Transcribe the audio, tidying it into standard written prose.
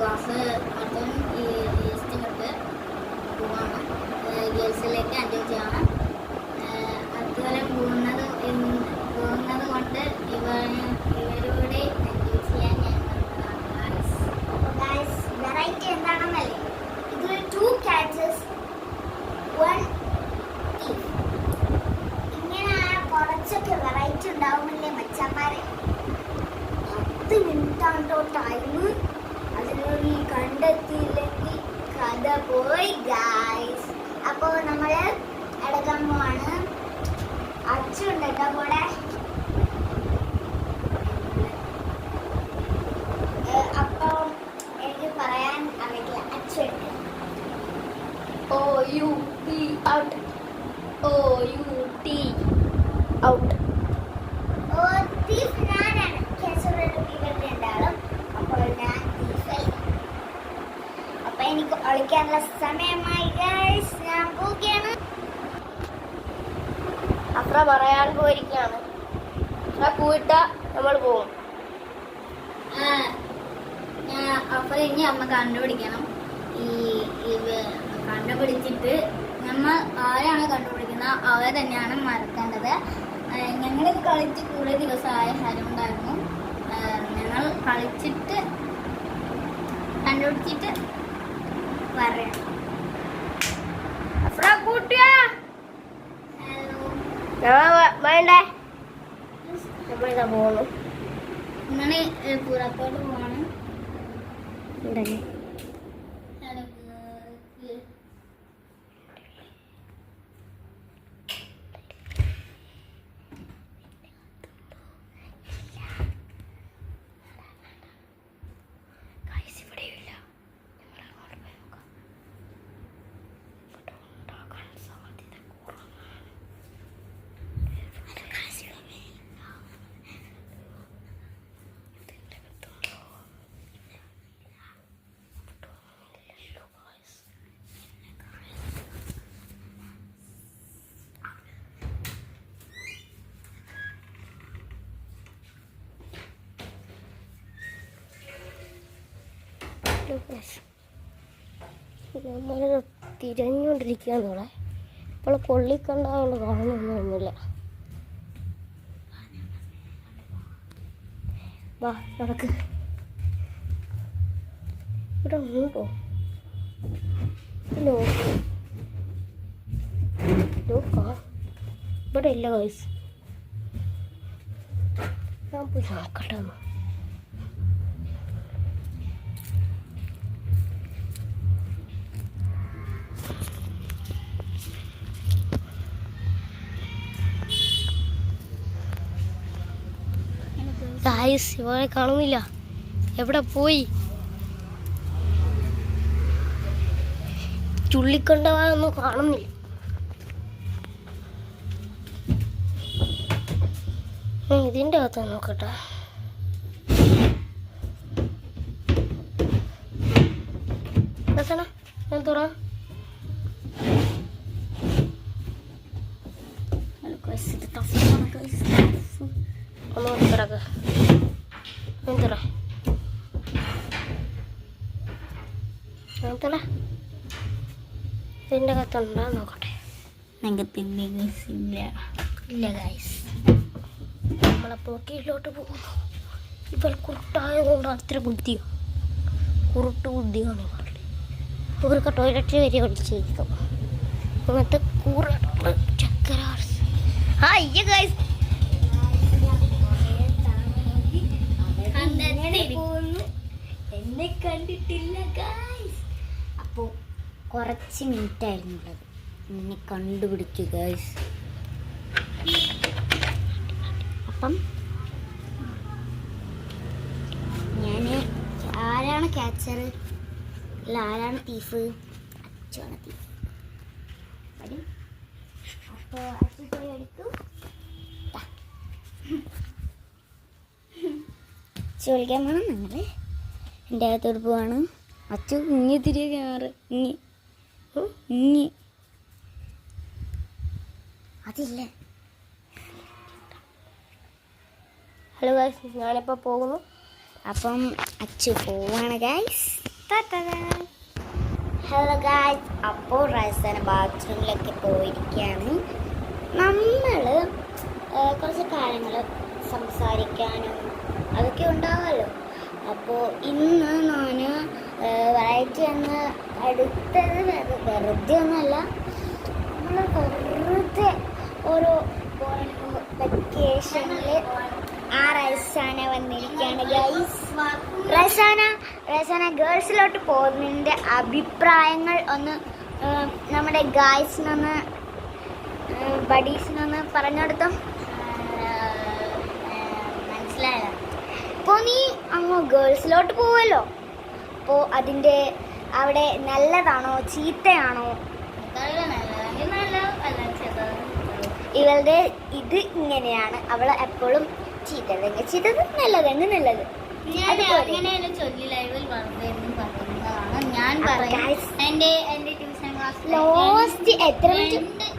Glass അതും ഈസ്റ്റും ഇട്ട് പോവാണ് ഗേൾസിലേക്ക് അറ്റൻഡ് ചെയ്യണം. അതുപോലെ പോകുന്നത് കൊണ്ട് ഇവരോട് അറ്റൻഡ് ചെയ്യാൻ ഞാൻ വെറൈറ്റി എന്താണെന്നല്ലേ, ഇതിൽ 2 catches 1 thief. ഇങ്ങനെ കുറച്ചൊക്കെ വെറൈറ്റി ഉണ്ടാവുമല്ലേ മച്ചന്മാരെ. 10 മിനിറ്റാണ്ടോ ടൈം. അതിനുള്ളിൽ കണ്ടെത്തിയില്ലെങ്കിൽ കഥ പോയി ഗൈസ്. അപ്പോൾ നമ്മൾ എടുക്കാൻ പോവാണ്. അച്ചുണ്ട് കേട്ടോ കൂടെ. അപ്പോൾ എനിക്ക് പറയാൻ അറിയില്ല. അച്ചുണ്ട്. OUT out. OUT out. Thief ഞാനാണ്. ഇവരുടെ ഉണ്ടാകും. അപ്പോൾ ഞാൻ തീഫായി. അപ്പോൾ എനിക്ക് ഒളിക്കാനുള്ള സമയമായി ഗൈസ്. ഞാൻ പോവുകയാണ്. അത്ര പറയാൻ പോയിരിക്കുകയാണ്. കൂട്ട നമ്മൾ പോകും. അപ്പോൾ ഇനി അമ്മ കണ്ടുപിടിക്കണം. കണ്ടുപിടിച്ചിട്ട് നമ്മൾ ആരാണ് കണ്ടുപിടിക്കുന്നത് അവരെ തന്നെയാണ് മറക്കേണ്ടത്. ഞങ്ങളിത് കളിച്ച് കുറേ ദിവസമായ ഹരമുണ്ടായിരുന്നു. ഞങ്ങൾ കളിച്ചിട്ട് കണ്ടുപിടിച്ചിട്ട് പറയാം. വേണ്ടേ നമ്മളിതാ പോകണം. നിങ്ങൾ പുറത്തോട്ട് പോവാണ്. നമ്മൾ തിരഞ്ഞുകൊണ്ടിരിക്കുകയെന്നോടെ. ഇപ്പോൾ കൊള്ളിക്കണ്ടാവുന്ന കാണുന്നൊന്നുമില്ല. വാ നടക്ക്. ഇവിടെ ഉണ്ടോ? ഹലോ ഇവിടെ ഇല്ല ഗൈസ്. ഞാൻ പോയി നോക്കട്ടെ. ഗൈസ് ഇവരെ കാണുന്നില്ല. എവിടെ പോയി? ചുള്ളിക്കണ്ടവാനൊന്നും കാണുന്നില്ല. ഇതിൻ്റെ അകത്ത് നോക്കട്ടെ. ഞാൻ തുറ ഒന്ന് കിടക്ക. ഇതിൻ്റെ അകത്തുണ്ടോ നോക്കട്ടെ. ഇല്ല ഗൈസ്. നമ്മളപ്പോൾ കീഴിലോട്ട് പോകുന്നു. ഇവൾ കുരുട്ടായതുകൊണ്ട് അത്ര ബുദ്ധിയോ കുരുട്ട് ബുദ്ധിയാണ് ഇവളുടെ. ഇവർക്ക് ടോയ്ലറ്റിൽ വരെ ഒളിച്ചിരിക്കും. അങ്ങനത്തെ കൂറുകൾ ചക്കര. അയ്യ ഗൈസ് എന്നെ കണ്ടിട്ടില്ല ഗൈസ്. അപ്പോൾ കുറച്ച് മിനിറ്റ് ആയിരുന്നുള്ളത്. എന്നെ കണ്ടുപിടിച്ചു ഗൈസ്. അപ്പം ഞാൻ ആരാണ് ക്യാച്ചർ? അല്ല ആരാണ് തീഫ്? അച്ഛനാണ് തീഫ്. അപ്പോൾ അച്ഛൻ പോയി എടുത്തു. ചോദിക്കാൻ വേണം ഞങ്ങൾ എൻ്റെ അകത്തോട്ട് പോവാണ്. അച്ചു ഇങ്ങി തിരികെ ക്യാമറ ഇങ്ങി അതില്ല. ഹലോ ഗൈസ് ഞാനിപ്പോൾ പോകുന്നു. അപ്പം അച്ചു പോവാണ് ഗൈസ്. ഹലോ ഗായ്സ്, അപ്പോൾ റൈസാന ബാത്റൂമിലൊക്കെ പോയിരിക്കുകയാണ്. നമ്മൾ കുറച്ച് കാര്യങ്ങൾ സംസാരിക്കാനും അതൊക്കെ ഉണ്ടാവുമല്ലോ. അപ്പോൾ ഇന്ന് ഞാൻ വെറൈറ്റി എന്ന അടുത്തത് വെറുതെ ഒന്നുമല്ല, നമ്മൾ വെറുതെ ഓരോ വെക്കേഷനിൽ ആ റൈസാന വന്നിരിക്കുകയാണ് ഗൈസ്. റൈസാന ഗേൾസിലോട്ട് പോകുന്നതിൻ്റെ അഭിപ്രായങ്ങൾ ഒന്ന് നമ്മുടെ ഗായ്സിനൊന്ന് ബഡീസിനൊന്ന് പറഞ്ഞെടുത്തോ. മനസ്സിലായോ? ഇപ്പോൾ നീ അങ്ങ് ഗേൾസിലോട്ട് പോവുമല്ലോ, അപ്പോൾ അതിൻ്റെ അവിടെ നല്ലതാണോ ചീത്തയാണോ? ഇവളുടെ ഇത് ഇങ്ങനെയാണ്, അവൾ എപ്പോഴും ചീത്തത് നല്ലതെന്ന് നല്ലത്. ഞാൻ പറയാം. എന്റെ ട്യൂഷൻ ക്ലാസ്സിൽ ലാസ്റ്റ് എത്ര മിനിറ്റ്